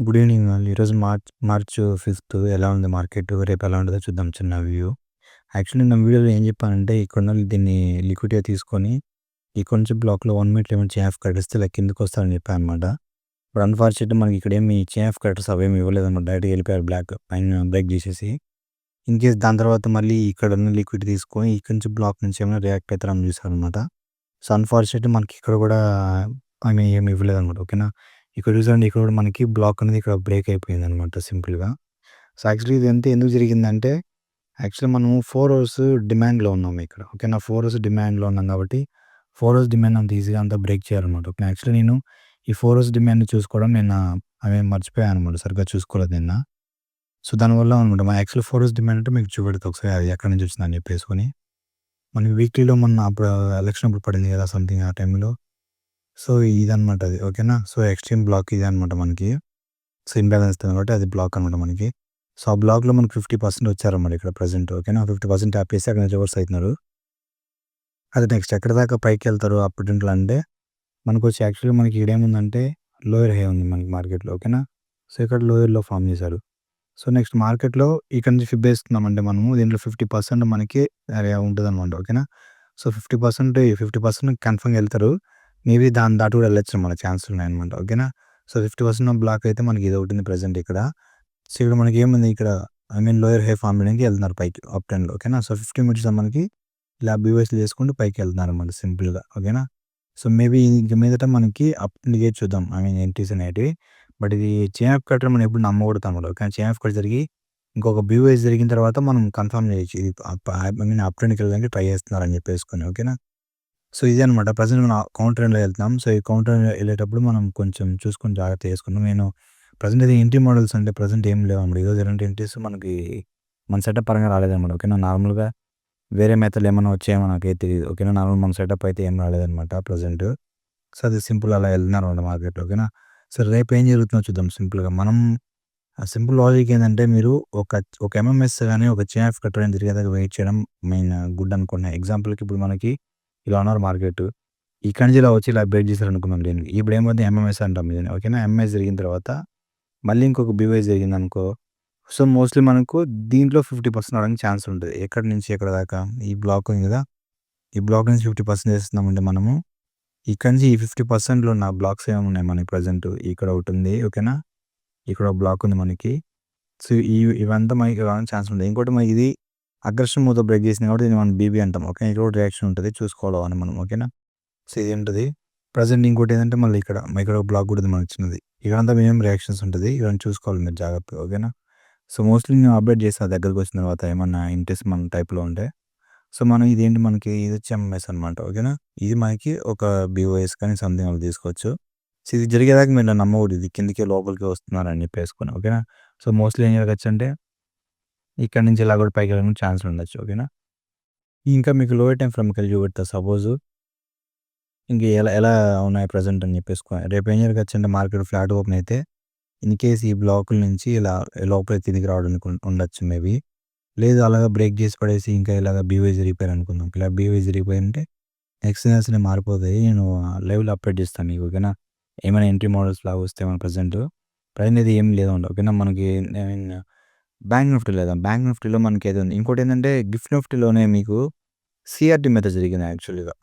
Good evening all. ఈరోజు March 5 ఎలా ఉంది మార్కెట్, రేపు ఎలా ఉంటుందో చూద్దాం చిన్న వ్యూ. యాక్చువల్లీ నా వీడియోలో ఏం చెప్పానంటే ఇక్కడున్నోళ్ళు దీన్ని లిక్విడ్‌గా తీసుకొని ఇక్కడ నుంచి బ్లాక్‌లో 1 మినిట్ లిమిట్ చేంజ్ ఆఫ్ కట్టేస్తే ఇలా కిందకి వస్తారని చెప్పాననమాట. ఇప్పుడు అన్‌ఫార్చునేట్‌లీ మనకి ఇక్కడేమి చేంజ్ ఆఫ్ కట్టర్స్ అవేమి ఇవ్వలేదన్నమాట. డైరెక్ట్‌గా వెళ్ళిపోయారు పైన బ్రేక్ చేసేసి. ఇన్‌కేస్ దాని తర్వాత మళ్ళీ ఇక్కడున్న లిక్విడ్ తీసుకొని ఇక్కడి నుంచి బ్లాక్ నుంచి ఏమైనా రియాక్ట్ అవుతారని చూసారనమాట. సో, అన్‌ఫార్చునేట్‌లీ మనకి ఇక్కడ కూడా ఏమి ఇవ్వలేదన్నమాట. ఓకేనా. ఇక్కడ చూసారంటే ఇక్కడ కూడా మనకి బ్లాక్ అనేది ఇక్కడ బ్రేక్ అయిపోయిందనమాట సింపుల్‌గా. సో, యాక్చువల్లీ ఇదంతా ఎందుకు జరిగిందంటే యాక్చువల్లీ మనం 4 అవర్స్ డిమాండ్‌లో ఉన్నాం ఇక్కడ. ఓకేనా. 4 అవర్స్ డిమాండ్‌లో ఉన్నాం కాబట్టి 4 అవర్స్ డిమాండ్ అంత ఈజీగా అంతా బ్రేక్ చేయాలనమాట. ఓకే. యాక్చువల్లీ నేను ఈ 4 అవర్స్ డిమాండ్‌ని చూసుకోవడం నిన్న మర్చిపోయాననమాట. సరిగ్గా చూసుకోలేదు నిన్న. సో, దానివల్ల అనమాట యాక్చువల్లీ 4 అవర్స్ డిమాండ్ అంటే మీకు చూపెడతా ఒకసారి అది ఎక్కడి నుంచి వచ్చిందని చెప్పేసుకొని. మనకి వీక్లీలో మొన్న అప్పుడు ఎలక్షన్ అప్పుడు పడింది కదా! సంథింగ్ ఆ టైంలో. సో, ఇదనమాట అది. ఓకేనా. సో, ఎక్స్‌ట్రీమ్ బ్లాక్ ఇదే అనమాట మనకి. సో, ఇంబాలెన్స్ కాబట్టి అది బ్లాక్ అనమాట మనకి. సో, ఆ బ్లాక్‌లో మనకి 50% వచ్చారన్నమాట ఇక్కడ ప్రెజెంట్. ఓకేనా. 50% ఆపేసి అక్కడ నుంచి రివర్స్ అయితున్నారు. అది నెక్స్ట్ ఎక్కడి దాకా పైకెళ్తారు అప్పటింట్లో అంటే మనకొచ్చి యాక్చువల్‌గా మనకి ఈడేముందంటే లోయర్ హై ఉంది మనకి మార్కెట్‌లో. ఓకేనా. సో, ఇక్కడ లోయర్ లో ఫార్మ్ చేశారు. సో, నెక్స్ట్ మార్కెట్‌లో ఇక్కడ నుంచి ఫిబ్ ఏస్తున్నామంటే మనము దీంట్లో 50% మనకి ఉంటదనమాట. ఓకేనా. సో, 50% కన్ఫర్మ్‌గా ఎళ్తారు. మేబీ దాన్ని దాటి కూడా వెళ్ళొచ్చు మన ఛాన్సులు ఉన్నాయన్నమాట. ఓకేనా. సో, 50% బ్లాక్ అయితే మనకి ఇదొకటుంది ప్రెజెంట్ ఇక్కడ. సో, ఇక్కడ మనకేముంది ఇక్కడ లోయర్ హై ఫార్మ్ చేయడానికి ఎళ్తున్నారు పైకి అప్ ట్రెండ్‌లో. ఓకేనా. సో, 50 మినిట్స్‌లో మనకి ఇలా బీవైస్‌లు చేసుకుంటూ పైకెళ్తున్నారన్నమాట సింపుల్‌గా. ఓకేనా. సో, మేబీ ఇంక మీదట మనకి అప్ ట్రెండ్‌కే చూద్దాం. ఎంట్రీస్ అనేటివి. బట్ ఇది చైన్ ఆఫ్ కట్టర్ మనం ఎప్పుడు నమ్మకూడదు అనమాట. కానీ చైన్ ఆఫ్ కట్ జరిగి ఇంకొక బీవైస్ జరిగిన తర్వాత మనం కన్ఫర్మ్ చేయొచ్చు. ఇది అప్ ట్రెండ్‌కి వెళ్ళడానికి ట్రై చేస్తున్నారని చెప్పేసుకొని. ఓకేనా. సో, ఇదే అనమాట. ప్రెజెంట్ మనం కౌంటర్ ట్రెండ్‌లో ఎళ్తున్నాం. సో, ఈ కౌంటర్ ట్రెండ్‌లో ఎళ్ళేటప్పుడు మనం కొంచెం చూసుకొని జాగ్రత్త చేసుకుందాం. నేను ప్రెజెంట్ అయితే ఎంట్రీ మోడల్స్ అంటే ప్రెజెంట్ ఏం లేవన్నమాట. ఈరోజు ఎలాంటి ఎంట్రీస్ మనకి మన సెటప్ పరంగా రాలేదన్నమాట. ఓకేనా. నార్మల్‌గా వేరే మెథడ్‌లు ఏమన్నా వచ్చాయేమో నాకైతే తెలీదు. ఓకేనా. నార్మల్ మన సెటప్ అయితే ఏం రాలేదన్నమాట ప్రెజెంట్. సో, అది సింపుల్ అలా ఎళ్తున్నారన్నమాట మార్కెట్‌లో. ఓకేనా. సో, రేపు ఏం జరుగుతుందో చూద్దాం సింపుల్‌గా. మనం సింపుల్ లాజిక్ ఏందంటే మీరు ఒక ఒక ఎంఎంఎస్ గాని, ఒక చైన్ ఆఫ్ కట్టర్ గాని జరిగేదాకా వెయిట్ చేయడం గుడ్ అనుకున్నా. ఎగ్జాంపుల్‌కి ఇప్పుడు మనకి ఇలా ఉన్నారు మార్కెట్. ఇక్కడి నుంచి ఇలా వచ్చి ఇలా బ్రేక్ చేశారనుకుందాం దీన్ని. ఇప్పుడేమైంది ఎంఎంఎస్ అంటాం దీన్ని. ఓకేనా. ఎంఎంఎస్ జరిగిన తర్వాత మళ్ళీ ఇంకొక బీవైస్ జరిగిందనుకో. సో, మోస్ట్‌లీ మనకు దీంట్లో 50% రావడానికి ఛాన్స్ ఉంటది. ఎక్కడి నుంచి ఎక్కడి దాకా? ఈ బ్లాక్ ఉంది కదా! ఈ బ్లాక్ నుంచి 50% ఏస్తున్నామంటే మనము ఇక్కడి నుంచి ఈ 50%లో ఉన్న బ్లాక్స్ ఏమున్నాయి మనకి ప్రెజెంట్ ఇక్కడ ఒకటుంది. ఓకేనా. ఇక్కడ ఒక బ్లాక్ ఉంది మనకి. సో, ఇవంతా మనకి రావడానికి ఛాన్స్ ఉంది. ఇంకోటి మనకి ఇది అగ్రెషన్ మూవ్‌తో బ్రేక్ చేసింది కాబట్టి దీన్ని మనం బీబీ అంటాం. ఓకే. ఇక్కడ కూడా రియాక్షన్ ఉంటది. చూసుకోవాలి మనం. ఓకేనా. సో, ఇది ఉంటది. ప్రెజెంట్ ఇంకోటేంటంటే మళ్ళీ ఇక్కడ ఒక బ్లాక్ కూడా ఉంది మనకి చిన్నది. ఇక్కడంతా మినిమం రియాక్షన్స్ ఉంటది. ఇవన్నీ చూసుకోవాలి మీరు జాగ్రత్తగా. ఓకేనా. సో, మోస్ట్‌లీ నేను అప్డేట్ చేస్తా దగ్గరకొచ్చిన తర్వాత ఏమన్నా ఇంట్రెస్ట్ మన టైప్‌లో ఉంటే. సో, మనం ఇదేంటి మనకి ఇదొచ్చి ఎంఎంఎస్ అనమాట. ఓకేనా. ఇది మనకి ఒక బీఓఎస్ కానీ సంథింగ్ అలా తీసుకోవచ్చు. సో, ఇది జరిగేదాకా మీరు నమ్మకూడదు. ఇది కిందకి లోపలికి వస్తున్నారని చెప్పేసుకొని. ఓకేనా. సో, మోస్ట్‌లీ ఏం జరగొచ్చంటే ఇక్కడి నుంచి ఇలా కూడా పైకి వెళ్ళడానికి ఛాన్స్‌లు ఉండొచ్చు. ఓకేనా. ఇంకా మీకు లోయర్ టైమ్ ఫ్రేమ్‌కెళ్ళి చూపెడతా సపోజు. ఇంక ఎలా ఎలా ఉన్నాయి ప్రెజెంట్ అని చెప్పేసుకొని. రేపు ఏం జరగొచ్చంటే మార్కెట్ ఫ్లాట్ ఓపెన్ అయితే ఇన్‌కేస్ ఈ బ్లాకుల నుంచి ఇలా లోపలికి తిరిగి రావడానికి ఉండొచ్చు మేబీ. లేదు అలాగా బ్రేక్ చేసి పడేసి ఇంకా ఇలాగ బీవై జరిగిపోయారనుకుందాం. ఇలా బీవై జరిగిపోయింటే ఎక్స్‌చేంజెస్ అనేవి మారిపోతాయి. నేను లైవ్‌లో అప్డేట్ చేస్తాను మీకు. ఓకేనా. ఏమైనా ఎంట్రీ మోడల్స్ లాగా వస్తే మన ప్రెజెంట్. ప్రెజెంట్ అయితే ఏం లేదండి. ఓకేనా. మనకి ఐ మీన్ బ్యాంక్ నిఫ్టీ లేదా బ్యాంక్ నిఫ్టీలో మనకి ఏదో ఉంది. ఇంకోటేంటంటే గిఫ్ట్ నిఫ్టీలోనే మీకు సీఆర్‌టీ మెథడ్ జరిగింది యాక్చువల్‌గా.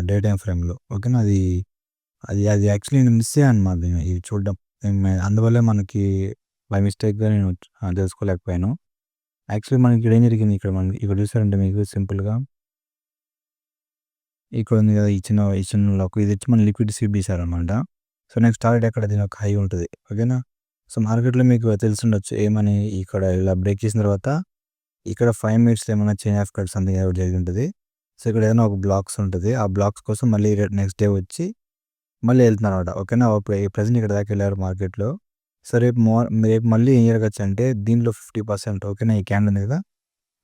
డే టైమ్ ఫ్రేమ్‌లో. ఓకేనా. అది యాక్చువల్లీ నేను మిస్ అయ్యానన్నమాట ఇది చూడడం. అందువల్లే మనకి బై మిస్టేక్‌గా నేను తెలుసుకోలేకపోయాను. యాక్చువల్లీ మనకి ఇక్కడ ఏం జరిగింది ఇక్కడ చూసారంటే మీకు సింపుల్‌గా ఇక్కడ ఉంది కదా! ఈ చిన్న లాక్ ఇదొచ్చి మన లిక్విడ్ స్వీప్ చేశారనమాట. సో, నెక్స్ట్ టార్గెట్ ఎక్కడ దీని ఒక హై ఉంటది. ఓకేనా. సో, మార్కెట్‌లో మీకు తెలిసుండొచ్చు ఏమని ఇక్కడ ఇలా బ్రేక్ చేసిన తర్వాత ఇక్కడ 5 మినిట్స్‌లో ఏమన్నా చైన్ ఆఫ్ కట్ సంథింగ్ ఏదో జరిగి ఉంటది. సో, ఇక్కడ ఏదైనా ఒక బ్లాక్స్ ఉంటది. ఆ బ్లాక్స్ కోసం మళ్ళీ నెక్స్ట్ డే వచ్చి మళ్ళీ ఎళ్తున్నారన్నమాట. ఓకేనా. ఇప్పుడు ప్రెజెంట్ ఇక్కడ దాకా ఎళ్లారు మార్కెట్‌లో. సో, రేపు మళ్ళీ ఏం జరగొచ్చంటే దీంట్లో 50% ఓకేనా. ఈ క్యాండిల్ ఉంది కదా!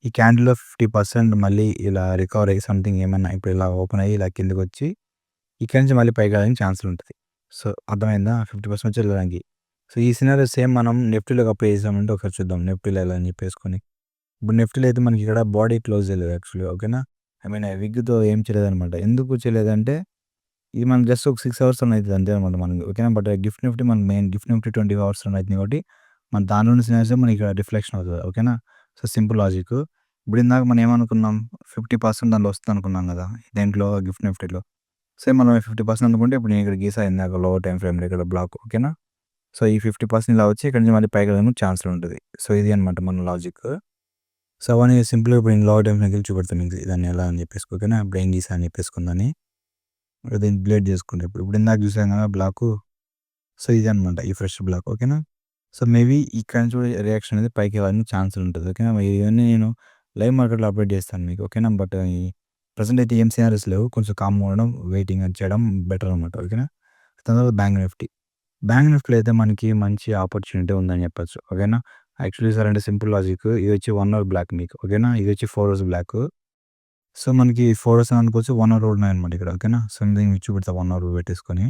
ఈ క్యాండిల్‌లో 50% మళ్ళీ ఇలా రికవర్ అయ్యి సంథింగ్ ఏమన్నా ఇప్పుడు ఇలా ఓపెన్ అయ్యి ఇలా కిందకొచ్చి ఇక్కడి నుంచి మళ్ళీ పైకి రావడానికి ఛాన్సులు ఉంటది. సో, అర్థమైందా? 50% వచ్చి వెళ్ళడానికి. సో, ఈ సినారియో సేమ్ మనం నిఫ్టీలోకి అప్లై చేసామంటే ఒకసారి చూద్దాం. నిఫ్టీలో ఎలా అని చెప్పేసుకొని. ఇప్పుడు నిఫ్టీలో అయితే మనకి ఇక్కడ బాడీ క్లోజ్ చేయలేదు యాక్చువల్‌గా. ఓకేనా. ఐ మీన్ విగ్‌తో ఏం చేయలేదనమాట. ఎందుకు చేయలేదంటే ఇది మనకు జస్ట్ ఒక 6 అవర్స్ రన్ అయితది అంతే అనమాట మనకి. ఓకేనా. బట్ గిఫ్ట్ నిఫ్టీ మన main gift Nifty 20 hours run అయితుంది కాబట్టి మన దానిలో ఉన్న సినారియోసే మనకి ఇక్కడ రిఫ్లెక్షన్ అవుతది. ఓకేనా. So, simple logic. ఇప్పుడు ఇందాక మనం ఏమనుకున్నాం 50% దాంట్లో వస్తదనుకున్నాం గదా! దేంట్లో గిఫ్ట్ నిఫ్టీలో. సేమ్ మనం 50% అనుకుంటే ఇప్పుడు నేను ఇక్కడ గీసా ఇందాక లోవర్ టైమ్ ఫ్రేమ్‌లో ఇక్కడ బ్లాక్. ఓకేనా. సో, ఈ 50% ఇలా వచ్చి ఇక్కడి నుంచి మళ్ళీ పైకి వెళ్ళడానికి ఛాన్సులుంటది. సో, ఇది అనమాట మన లాజిక్. సో, అవన్నీ సింపుల్‌గా ఇప్పుడు నేను లోవర్ టైమ్ ఫ్రేమ్‌కెళ్ళి చూపెడతాను మీకు దాన్ని ఎలా అని చెప్పేసి. ఓకేనా. ఇప్పుడు ఏం గీసా అని చెప్పేసుకుందాన్ని. దీన్ని డిలీట్ చేసుకుంటా ఇప్పుడు. ఇప్పుడు ఇందాక చూసాం కదా బ్లాకు. సో, ఇదనమాట ఈ ఫ్రెష్ బ్లాక్. ఓకేనా. సో, మేబీ ఇక్కడ నుంచి కూడా రియాక్షన్ అనేది పైకి వెళ్ళడానికి ఛాన్సులుంటది. ఓకేనా. ఇవన్నీ నేను లైవ్ మార్కెట్‌లో అప్డేట్ చేస్తాను మీకు. ఓకేనా. బట్ ఈ ప్రెజెంట్ అయితే ఏం సినారియోస్ లేవు. కొంచెం కామ్‌గా ఉండడం, వెయిటింగ్ అది చేయడం బెటర్ అనమాట. ఓకేనా. దాని తర్వాత బ్యాంక్ నిఫ్టీ. బ్యాంక్ నిఫ్టీలో అయితే మనకి మంచి ఆపర్చునిటీ ఉందని చెప్పొచ్చు. ఓకేనా. యాక్చువల్లీ చూసారంటే సింపుల్ లాజిక్. ఇది వచ్చి 1 అవర్ బ్లాక్ మీకు. ఓకేనా. ఇది వచ్చి 4 అవర్స్ బ్లాక్. సో, మనకి 4 అవర్స్ అనుకోవచ్చు. 1 అవర్ కూడా ఉన్నాయన్నమాట ఇక్కడ. ఓకేనా. సో, నేను మీకు చూపెడతా 1 అవర్ పెట్టేసుకొని.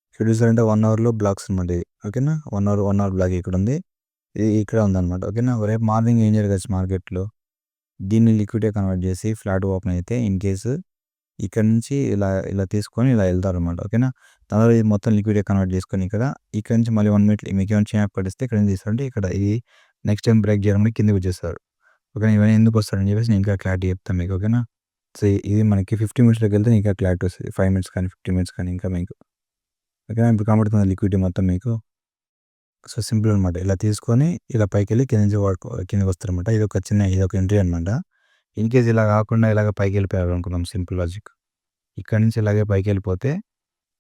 ఇక్కడ చూసారంటే 1 అవర్‌లో బ్లాక్స్ అనమాట ఇది. ఓకేనా. 1 అవర్ బ్లాక్ ఇక్కడుంది. ఇది ఇక్కడ ఉందన్నమాట. ఓకేనా. రేపు మార్నింగ్ ఏం జరగచ్చు మార్కెట్‌లో దీన్ని లిక్విడ్‌గా కన్వర్ట్ చేసి ఫ్లాట్ ఓపెన్ అయితే ఇన్ కేస్ ఇక్కడ నుంచి ఇలా తీసుకొని ఇలా వెళ్తారనమాట. ఓకేనా. తర్వాత ఇది మొత్తం లిక్విడ్‌గా కన్వర్ట్ చేసుకొని ఇక్కడ నుంచి మళ్ళీ 1 మినిట్ మీకేమైనా చైన్ పడిస్తే ఇక్కడ నుంచి తీస్తారంటే ఇక్కడ ఇది నెక్స్ట్ టైమ్ బ్రేక్ చేయడానికి కిందకి వచ్చేస్తారు. ఓకేనా. ఇవన్నీ ఎందుకు వస్తారని చెప్పేసి నేను ఇంకా క్లారిటీ చెప్తాను మీకు. ఓకేనా. సో, ఇది మనకి 50 మినిట్స్‌లోకి వెళ్తే ఇంకా క్లారిటీ వస్తది. 5 మినిట్స్ కానీ 15 మినిట్స్ కానీ ఇంకా మీకు. ఓకేనా. ఇప్పుడు కనబడుతుందా లిక్విడిటీ మొత్తం మీకు. సో, సింపుల్ అనమాట. ఇలా తీసుకొని ఇలా పైకెళ్ళి కింద నుంచి కిందకి వస్తారనమాట. ఇదొక ఎంట్రీ అనమాట. ఇన్ కేస్ ఇలా కాకుండా ఇలాగ పైకెళ్ళిపోయారు అనుకుందాం సింపుల్ లాజిక్. ఇక్కడ నుంచి ఇలాగే పైకెళ్ళిపోతే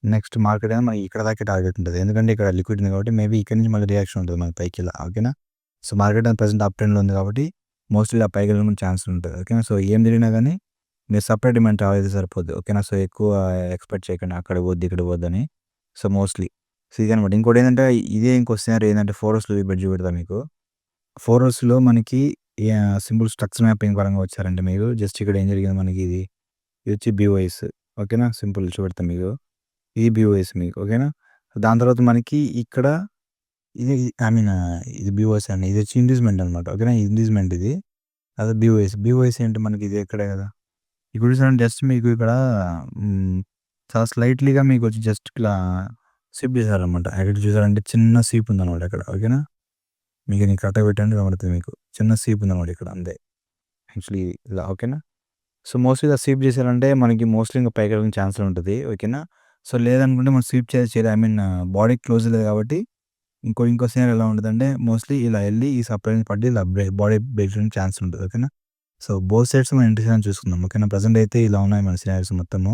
నెక్స్ట్ మార్కెట్ అనేది మనకి ఇక్కడ దాకే టార్గెట్ ఉంటది. ఎందుకంటే ఇక్కడ లిక్విడ్ ఉంది కాబట్టి మేబీ ఇక్కడ నుంచి మళ్ళీ రియాక్షన్ ఉంటది మనకి పైకి ఇలా. ఓకేనా. సో, మార్కెట్ అనేది ప్రెజెంట్ అప్ ట్రెండ్‌లో ఉంది కాబట్టి మోస్ట్‌లీ ఇలా పైకెళ్ళడానికి ఛాన్స్ ఉంటది. ఓకేనా. సో, ఏం జరిగినా గానీ మీరు సప్లై డిమాండ్ అయితే సరిపోద్ది. ఓకేనా. సో, ఎక్కువ ఎక్స్‌పెక్ట్ చేయకండి అక్కడికి పోద్ది, ఇక్కడికి పోద్దని. సో, మోస్ట్‌లీ సో, ఇదనమాట. ఇంకోటేంటంటే ఇదే ఇంకో సినారియో ఏందంటే 4 అవర్స్‌లో చూపెడతా మీకు. 4 అవర్స్‌లో మనకి సింపుల్ స్ట్రక్చర్ మ్యాపింగ్ పరంగా వచ్చారంటే మీరు జస్ట్ ఇక్కడ ఏం జరిగింది మనకి ఇది వచ్చి బీఓఎస్. ఓకేనా. సింపుల్ చూపెడతా మీకు. ఇది బీఓఎస్ మీకు. ఓకేనా. దాని తర్వాత మనకి ఇక్కడ ఇది ఐ మీన్ ఇది బీఓఎస్ అండి. ఇది వచ్చి ఇండ్యూస్‌మెంట్ అనమాట. ఓకేనా. ఇండ్యూస్‌మెంట్ ఇది. అదే బీఓఎస్. బీఓఎస్ ఏంటి మనకి ఇది ఇక్కడే కదా! ఇప్పుడు చూసారంటే జస్ట్ మీకు ఇక్కడ చాలా స్లైట్‌లీగా మీకొచ్చి జస్ట్ ఇలా స్విప్ చేశారనమాట. ఎక్కడ చూసారంటే చిన్న స్వీప్ ఉందనమాట ఇక్కడ. ఓకేనా. మీకు నేను కరెక్ట్‌గా పెట్టండి కనబడుతది మీకు. చిన్న స్వీప్ ఉందనమాట ఇక్కడ అంతే. యాక్చువల్లీ ఇలా. ఓకేనా. సో, మోస్ట్‌లీ ఇలా స్వీప్ చేశారంటే మనకి మోస్ట్‌లీ ఇంకా పైకి వెళ్ళడానికి ఛాన్సులు ఉంటది. ఓకేనా. సో, లేదనుకుంటే మనం స్వీప్ చేయలేదు. ఐ మీన్ బాడీ క్లోజ్ లేదు కాబట్టి ఇంకో సినారియో ఎలా ఉంటదంటే మోస్ట్‌లీ ఇలా ఎళ్లి ఈ సప్లై నుంచి పడి ఇలా బాడీ బ్రేక్ చేయడానికి ఛాన్స్ ఉంటది. ఓకేనా. సో, బోత్ సైడ్స్ మనం ఎంట్రీస్ అని చూసుకుందాం. ఓకేనా. ప్రెజెంట్ అయితే ఇలా ఉన్నాయి మన సినారియోస్ మొత్తము.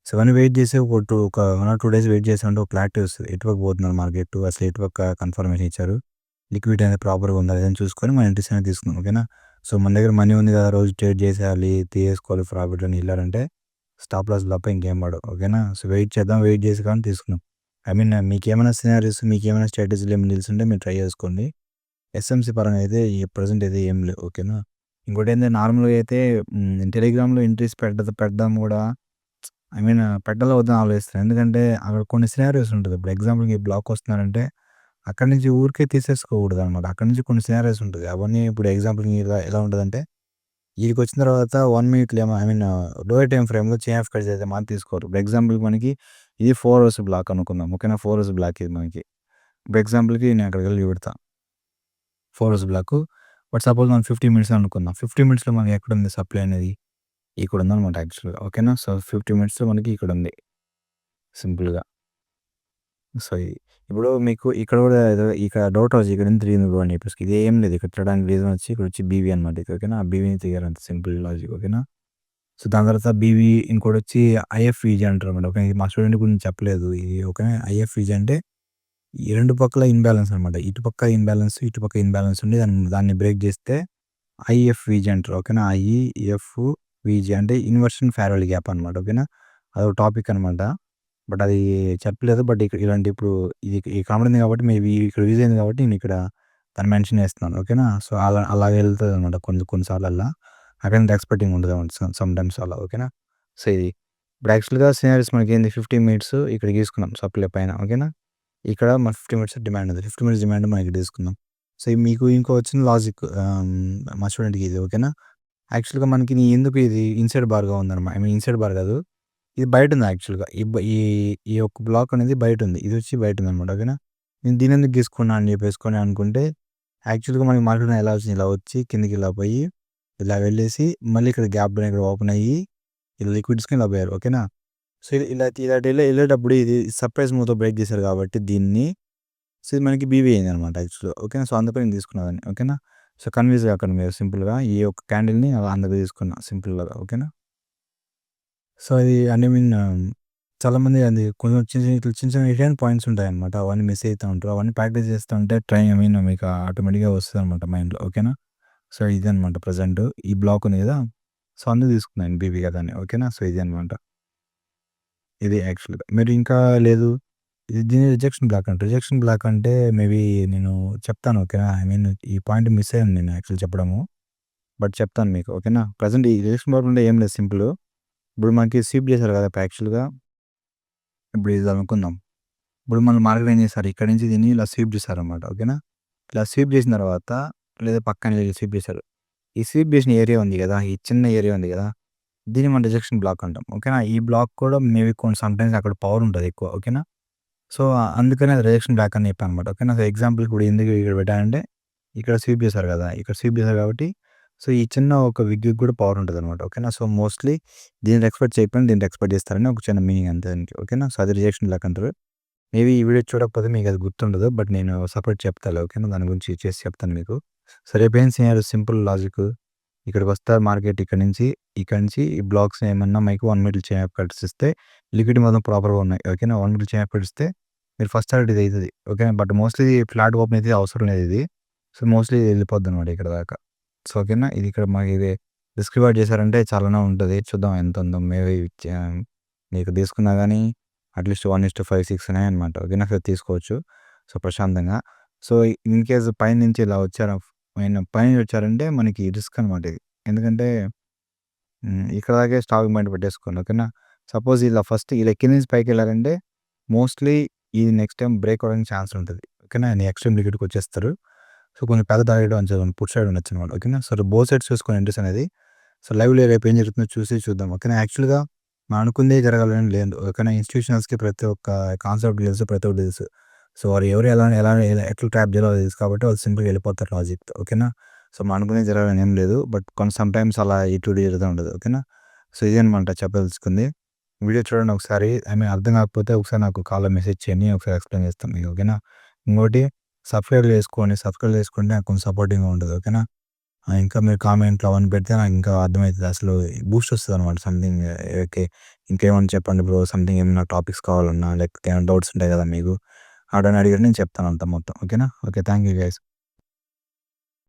సో, అవన్నీ వెయిట్ చేసి ఒక 1 ఆర్ 2 డేస్ వెయిట్ చేసామంటే ఒక క్లారిటీ వస్తది. ఎటువైపు పోతున్నారు మార్కెట్, అసలు ఎటుపక్క కన్ఫర్మేషన్ ఇచ్చారు. లిక్విడిటీ అనేది ప్రాపర్‌గా ఉందా లేదని చూసుకొని మనం ఎంట్రీస్ అనేది తీసుకుందాం. ఓకేనా. సో, మన దగ్గర మనీ ఉంది కదా! రోజు ట్రేడ్ చేసేయాలి, తీసేసుకోవాలి ప్రాఫిట్ అని ఎళ్లారంటే స్టాప్ లాస్ తప్ప ఇంకేం పడవు. ఓకేనా. సో, వెయిట్ చేద్దాం. వెయిట్ చేసి కానీ తీసుకుందాం. ఐ మీన్ మీకేమైనా సినారియోస్, మీకేమైనా స్ట్రాటజీలు ఏమైనా తెలుసుంటే మీరు ట్రై చేసుకోండి. ఎస్ఎంసీ పరంగా అయితే ప్రెజెంట్ అయితే ఏం లేవు. ఓకేనా. ఇంకోటేందంటే నార్మల్‌గా అయితే టెలిగ్రామ్‌లో ఎంట్రీస్ పెడదాం కూడా ఐ మీన్ పెట్టాలా వద్దా అని ఆలోచిస్తాను. ఎందుకంటే అక్కడ కొన్ని సినారియోస్ ఉంటది. ఇప్పుడు ఎగ్జాంపుల్‌కి ఈ బ్లాక్ వస్తున్నారంటే అక్కడి నుంచి ఊరికే తీసేసుకోకూడదనమాట. అక్కడి నుంచి కొన్ని సినారియోస్ ఉంటది. అవన్నీ ఇప్పుడు ఎగ్జాంపుల్‌కి ఎలా ఉంటదంటే ఈడికొచ్చిన తర్వాత 1 మినిట్‌లో ఐ మీన్ లోయర్ టైమ్ ఫ్రేమ్‌లో చైన్ ఆఫ్ కట్స్ అయితే మాత్రం తీసుకోరు. ఇప్పుడు ఎగ్జాంపుల్‌కి మనకి ఇది 4 అవర్స్ బ్లాక్ అనుకుందాం. ఓకేనా. 4 అవర్స్ బ్లాక్ ఇది మనకి. ఇప్పుడు ఎగ్జాంపుల్‌కి నేను అక్కడికెళ్ళి చూపెడతా. 4 అవర్స్ బ్లాకు. బట్ సపోజ్ మనం 50 మినిట్స్ అనుకుందాం. 50 మినిట్స్‌లో మనకి ఎక్కడుంది సప్లై అనేది? ఇక్కడుందనమాట యాక్చువల్‌గా. ఓకేనా. సో, 50 మినిట్స్‌లో మనకి ఇక్కడుంది సింపుల్‌గా. సో, ఇప్పుడు మీకు ఇక్కడ కూడా ఇక్కడ డౌట్ రావచ్చు. ఇక్కడ నుంచి తిరిగింది బ్రో అని చెప్పేసి. ఇది ఏం లేదు. ఇక్కడ తిరగడానికి రీజన్ వచ్చి ఇక్కడొచ్చి బీవీ అనమాట. ఓకేనా. ఆ బీవీని తిరిగారు అంతే సింపుల్ లాజిక్. ఓకేనా. సో, దాని తర్వాత బీవీ ఇంకోటొచ్చి ఐఎఫ్‌ఈజీ అంటారనమాట. ఓకే. ఇది మా స్టూడెంట్ గురించి చెప్పలేదు. ఇది ఓకే. ఐఎఫ్‌ఈజీ అంటే ఈ 2 పక్కల ఇన్‌బాలన్స్ అనమాట. ఇటుపక్క ఇన్‌బాలన్స్, ఇటుపక్క ఇన్‌బాలన్స్ ఉండి దాన్ని బ్రేక్ చేస్తే ఐఎఫ్‌విజీ అంటారు. ఓకేనా. ఐఈఎఫ్‌విజీ అంటే ఇన్వర్షన్ ఫేర్‌వెల్ గ్యాప్ అనమాట. ఓకేనా. అదొక టాపిక్ అనమాట. బట్ అది చెప్పలేదు. బట్ ఇలాంటి ఇప్పుడు ఈ కనబడింది కాబట్టి మేబీ ఇక్కడ యూజ్ అయింది కాబట్టి నేను ఇక్కడ దాన్ని మెన్షన్ చేస్తున్నాను. ఓకేనా. సో, అలాగ వెళ్తదనమాట కొన్ని కొన్ని సార్లల్లా. అక్కడ నుంచి ఎక్స్‌పెక్టింగ్ ఉండదనమాట సమ్‌టైమ్స్ అలా. ఓకేనా. సో, ఇది ఇప్పుడు యాక్చువల్‌గా సినారియోస్ మనకేంది 50 మినిట్స్ ఇక్కడ గీసుకున్నాం సప్లై పైన. ఓకేనా. ఇక్కడ మన 50 మినిట్స్ డిమాండ్ ఉంది. 50 మినిట్స్ డిమాండ్ మనం ఇక్కడ తీసుకుందాం. సో, మీకు ఇంకో వచ్చిన లాజిక్ మా స్టూడెంట్‌కి ఇది. ఓకేనా. యాక్చువల్‌గా మనకి ఎందుకు ఇది ఇన్సైడ్ బార్‌గా ఉందన్నమాట. ఐ మీన్ ఇన్సైడ్ బార్ కాదు. ఇది బయటుంది యాక్చువల్‌గా. ఈ ఈ యొక్క బ్లాక్ అనేది బయటుంది. ఇదొచ్చి బయటుందనమాట. ఓకేనా. నేను దీనెందుకు గీసుకున్నా అని జెప్పేసుకొని అనుకుంటే, యాక్చువల్‌గా మనకి మార్కెట్‌లో ఎలా వచ్చింది, ఇలా వచ్చి కిందకి ఇలా పోయి, ఇలా వెళ్ళేసి మళ్ళీ ఇక్కడ గ్యాప్ డౌన్ ఇక్కడ ఓపెన్ అయ్యి, ఇలా లిక్విడ్ తీసుకొని ఇలా పోయారు. ఓకేనా. సో, ఎళ్ళేటప్పుడు ఇది సర్ప్రైజ్ మూవ్‌తో బ్రేక్ చేశారు కాబట్టి దీన్ని, సో, ఇది మనకి బీవీ అయిందనమాట యాక్చువల్‌గా. ఓకేనా. సో, అందుకని నేను తీసుకున్నా దాన్ని. ఓకేనా. సో, కన్‌ఫ్యూజ్ గాకండి మీరు సింపుల్‌గా. ఈ యొక్క క్యాండిల్‌ని అలా అందుకు తీసుకున్నా సింపుల్‌గా. ఓకేనా. సో, అది ఐ మీన్ చాలామంది అది కొంచెం చిన్న చిన్న రిటర్న్ పాయింట్స్ ఉంటాయన్నమాట. అవన్నీ మిస్ అయితా ఉంటారు. అవన్నీ ప్రాక్టీస్ చేస్తా ఉంటే ఐ మీన్ మీకు ఆటోమేటిక్‌గా వస్తదనమాట మైండ్‌లో. ఓకేనా. సో, ఇదనమాట ప్రెజెంట్. ఈ బ్లాక్ ఉంది గదా! సో, అందుకు తీసుకున్నాను బీబీగా దాన్ని. ఓకేనా. సో, ఇది అనమాట. ఇది యాక్చువల్‌గా. మీరు ఇంకా లేదు దీన్ని రిజెక్షన్ బ్లాక్ అంటారు. రిజెక్షన్ బ్లాక్ అంటే మేబీ నేను చెప్తాను. ఓకేనా. ఐ మీన్ ఈ పాయింట్ మిస్ అయ్యాను నేను యాక్చువల్లీ చెప్పడము. బట్ చెప్తాను మీకు. ఓకేనా. ప్రెజెంట్ ఈ రిజెక్షన్ బ్లాక్ అంటే ఏం లేదు సింపుల్. ఇప్పుడు మనకి స్వీప్ చేశారు కదా! యాక్చువల్‌గా ఇప్పుడు ఇది అనుకుందాం. ఇప్పుడు మన మార్కెట్ ఏం చేశారు, ఇక్కడి నుంచి దీన్ని ఇలా స్వీప్ చేశారనమాట. ఓకేనా. ఇలా స్వీప్ చేసిన తర్వాత లేదా పక్కన ఇలా స్వీప్ చేశారు. ఈ స్వీప్ చేసిన ఏరియా ఉంది గదా! ఈ చిన్న ఏరియా ఉంది గదా! దీన్ని మనం రిజెక్షన్ బ్లాక్ అంటాం. ఓకేనా. ఈ బ్లాక్ కూడా మేబీ సమ్‌టైమ్స్ అక్కడ పవర్ ఉంటది ఎక్కువ. ఓకేనా. సో, అందుకని అది రిజెక్షన్ బ్లాక్ అని చెప్పాననమాట. ఓకేనా. సో, ఎగ్జాంపుల్‌కి ఇప్పుడు ఎందుకు ఇక్కడ పెట్టానంటే, ఇక్కడ స్వీప్ చేశారు గదా! ఇక్కడ స్వీప్ చేశారు కాబట్టి, సో, ఈ చిన్న ఒక విగ్‌కి కూడా పవర్ ఉంటదనమాట. ఓకేనా. సో, మోస్ట్‌లీ దీన్ని ఎక్స్‌పెక్ట్ చేయకపోయినా దీన్ని ఎక్స్‌పెక్ట్ చేస్తారని ఒక చిన్న మీనింగ్ అంతే దానికి. ఓకేనా. సో, అది రిజెక్షన్ బ్లాక్ అంటారు. మేబీ ఈ వీడియో చూడకపోతే మీకది గుర్తుండదు. బట్ నేను సెపరేట్ చెప్తాలే. ఓకేనా. దాని గురించి చేసి చెప్తాను మీకు. సో, రేపేం సినారియో సింపుల్ లాజిక్. ఇక్కడికొస్తారు మార్కెట్ ఇక్కడి నుంచి ఈ బ్లాక్స్ ఏమన్నా మీకు 1 మినిట్ చైన్ ఆఫ్ కట్స్ ఇస్తే లిక్విడ్ మొత్తం ప్రాపర్‌గా ఉన్నాయి. ఓకేనా. 1 మినిట్ చైన్ ఆఫ్ కట్స్ ఇస్తే మీరు ఫస్ట్ టార్గెట్ ఇది అయితది. ఓకేనా. బట్ మోస్ట్‌లీ ఫ్లాట్ ఓపెన్ అయితే అవసరం లేదు ఇది. సో, మోస్ట్‌లీ వెళ్ళిపోద్దనమాట ఇక్కడ దాకా. సో, ఓకేనా. ఇది ఇక్కడ మాకు ఇది రిస్క్ రివార్డ్ చేశారంటే చాలానే ఉంటది. చూద్దాం ఎంత ఉందో. మేబీ మీకు తీసుకున్నా గానీ అట్‌లీస్ట్ 1:5, 6 ఉన్నాయన్నమాట. ఓకేనా. సో, తీసుకోవచ్చు. సో, ప్రశాంతంగా. సో, ఇన్‌కేస్ పైనుంచి ఇలా వచ్చారు పైనుంచి వచ్చారంటే మనకి రిస్క్ అనమాట ఇది. ఎందుకంటే ఇక్కడ దాకే స్టాక్ పాయింట్ పెట్టేసుకోండి. ఓకేనా. సపోజ్ ఇలా ఫస్ట్ ఇలా కింద నుంచి పైకెళ్లారంటే మోస్ట్‌లీ ఇది నెక్స్ట్ టైమ్ బ్రేక్ అవ్వడానికి ఛాన్స్ ఉంటది. ఓకేనా. ఎక్స్‌ట్రీమ్ లిక్విడ్‌కొచ్చేస్తారు. సో, కొంచెం పెద్ద టార్గెట్ కొంచెం పుట్ సైడ్ ఉండొచ్చనమాట. ఓకేనా. సో, బోత్ సైడ్స్ చూసుకోండి ఎంట్రీస్ అనేది. సో, లైవ్‌లో రేపు ఏం జరుగుతుందో చూద్దాం. ఓకేనా. యాక్చువల్‌గా మనం అనుకుందే జరగాలని లేదు. ఓకేనా. ఇన్‌స్టిట్యూషనల్స్‌కి ప్రతి ఒక్క కాన్సెప్ట్ తెలుసు. ప్రతి ఒక్కటి తెలుసు. సో, వారు ఎవరు ఎట్లా ట్రాప్ చేయాలో తెలుసు కాబట్టి వాళ్ళు సింపుల్‌గా వెళ్ళిపోతారు లాజిక్‌తో. ఓకేనా. సో, మనం అనుకునేది జరగాలని ఏం లేదు. బట్ సమ్‌టైమ్స్ అలా ఇటు ఇటు జరుగుతా ఉంటది. ఓకేనా. సో, ఇదనమాట చెప్పదలుచుకుంది. వీడియో చూడండి ఒకసారి. ఐ మీన్ అర్థం కాకపోతే ఒకసారి నాకు కాల్‌లో మెసేజ్ చేయండి. ఒకసారి ఎక్స్‌ప్లెయిన్ చేస్తాను మీకు. ఓకేనా. ఇంకోటి సబ్స్క్రైబ్ చేసుకుంటే నాకు కొంచెం సపోర్టింగ్‌గా ఉంటది. ఓకేనా. ఇంకా మీరు కామెంట్లు అవన్నీ పెడితే నాకు ఇంకా అర్థమైతది. అసలు బూస్ట్ వస్తదనమాట సంథింగ్. ఓకే. ఇంకేమన్నా చెప్పండి బ్రో సంథింగ్ ఏమైనా టాపిక్స్ కావాలన్నా లేకపోతే ఏమైనా డౌట్స్ ఉంటాయి కదా మీకు. అడగండి నేను చెప్తాను అంతా మొత్తం. ఓకేనా. ఓకే. Thank you guys.